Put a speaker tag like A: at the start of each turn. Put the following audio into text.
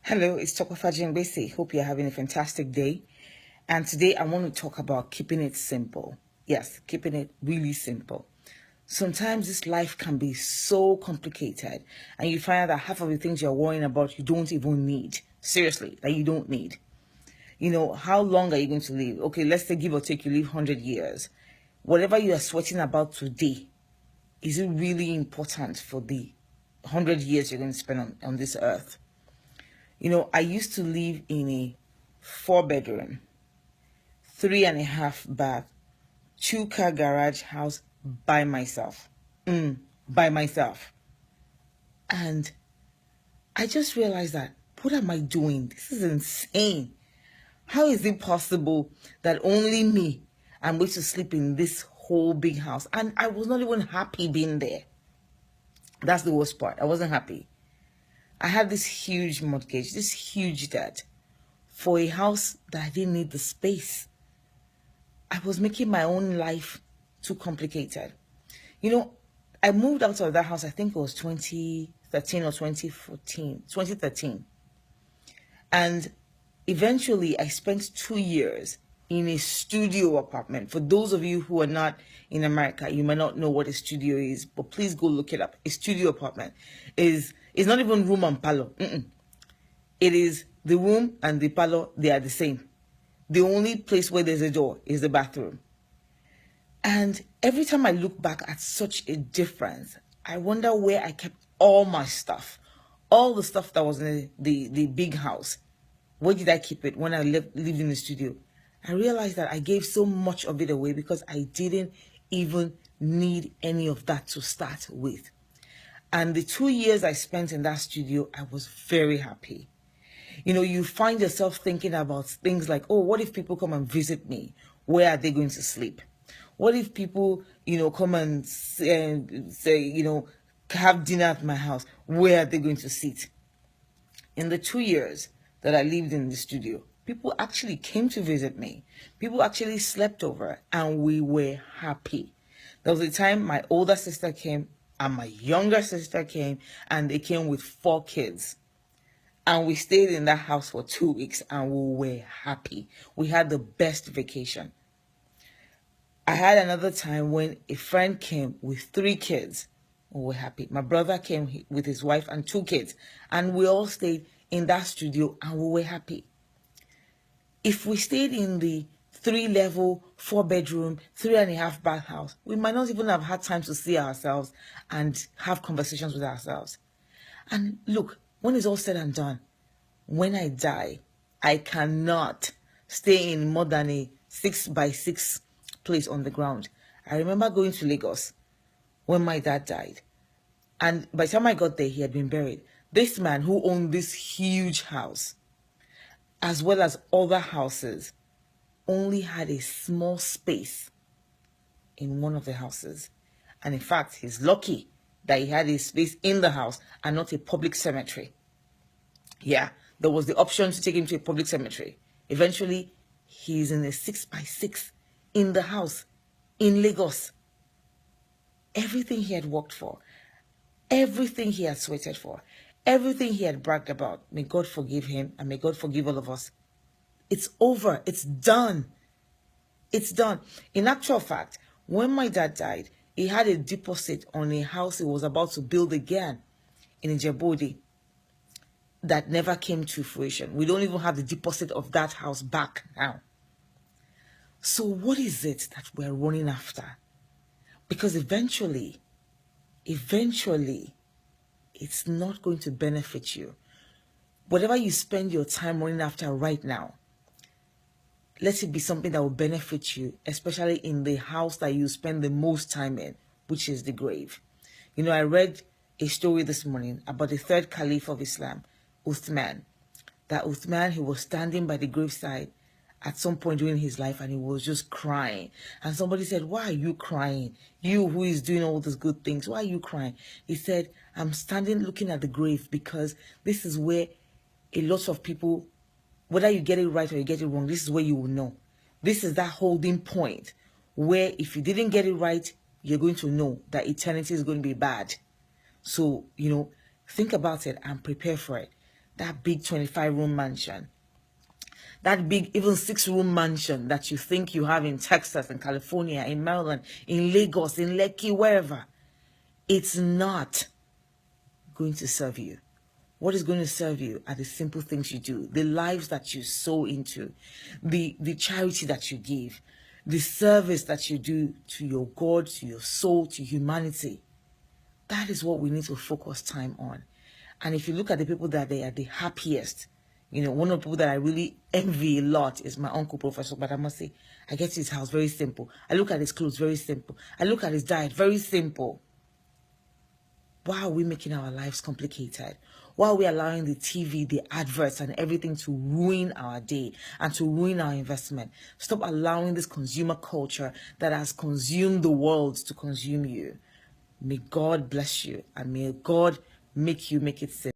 A: Hello, it's Tokofaji Mbese. Hope you're having a fantastic day. And today I want to talk about keeping it simple. Yes, keeping it really simple. Sometimes this life can be so complicated, and you find out that half of the things you're worrying about you don't even need. Seriously, that you don't need. How long are you going to live? Okay, let's say give or take you live 100 years. Whatever you are sweating about today, is it really important for the 100 years you're going to spend on this earth? I used to live in a 4-bedroom, 3.5 bath, 2-car garage house by myself. By myself. And I just realized that, what am I doing? This is insane. How is it possible that only me, I'm going to sleep in this whole big house? And I was not even happy being there. That's the worst part. I wasn't happy. I had this huge mortgage, this huge debt for a house that I didn't need the space. I was making my own life too complicated. I moved out of that house, I think it was 2013 or 2014, 2013. And eventually I spent 2 years in a studio apartment. For those of you who are not in America, you might not know what a studio is, but please go look it up. A studio apartment is not even room and parlor. It is the room and the parlor, they are the same. The only place where there's a door is the bathroom. And every time I look back at such a difference, I wonder where I kept all my stuff. All the stuff that was in the big house. Where did I keep it when I lived in the studio? I realized that I gave so much of it away because I didn't even need any of that to start with. And the 2 years I spent in that studio, I was very happy. You find yourself thinking about things like, oh, what if people come and visit me? Where are they going to sleep? What if people, come and say, have dinner at my house? Where are they going to sit? In the 2 years that I lived in the studio, people actually came to visit me. People actually slept over, and we were happy. There was a time my older sister came and my younger sister came, and they came with 4 kids. And we stayed in that house for 2 weeks, and we were happy. We had the best vacation. I had another time when a friend came with 3 kids. We were happy. My brother came with his wife and 2 kids, and we all stayed in that studio, and we were happy. If we stayed in the 3-level, 4-bedroom, 3.5-bath house, we might not even have had time to see ourselves and have conversations with ourselves. And look, when it's all said and done, when I die, I cannot stay in more than a 6x6 place on the ground. I remember going to Lagos when my dad died. And by the time I got there, he had been buried. This man who owned this huge house, as well as other houses, only had a small space in one of the houses. And in fact, he's lucky that he had a space in the house and not a public cemetery. Yeah, there was the option to take him to a public cemetery. Eventually, he's in a 6x6 in the house in Lagos. Everything he had worked for, everything he had sweated for, everything he had bragged about, may God forgive him and may God forgive all of us. It's over. It's done. It's done. In actual fact, when my dad died, he had a deposit on a house he was about to build again in Ijebu that never came to fruition. We don't even have the deposit of that house back now. So what is it that we're running after? Because eventually, it's not going to benefit you. Whatever you spend your time running after right now, let it be something that will benefit you, especially in the house that you spend the most time in, which is the grave. I read a story this morning about the 3rd Caliph of Islam, Uthman. That Uthman, he was standing by the graveside at some point during his life, and he was just crying. And somebody said, why are you crying? You who is doing all these good things, why are you crying? He said, I'm standing looking at the grave because this is where a lot of people, whether you get it right or you get it wrong, this is where you will know. This is that holding point where if you didn't get it right, you're going to know that eternity is going to be bad. So, think about it and prepare for it. that big 25-room mansion, that big even 6-room mansion that you think you have in Texas, in California, in Maryland, in Lagos, in Lekki, wherever, it's not going to serve you. What is going to serve you are the simple things you do, the lives that you sow into, the charity that you give, the service that you do to your God, to your soul, to humanity. That is what we need to focus time on. And if you look at the people that they are the happiest, one of the people that I really envy a lot is my uncle, Professor. But I must say, I get to his house, very simple. I look at his clothes, very simple. I look at his diet, very simple. Why are we making our lives complicated? Why are we allowing the TV, the adverts, and everything to ruin our day and to ruin our investment? Stop allowing this consumer culture that has consumed the world to consume you. May God bless you, and may God make you make it simple.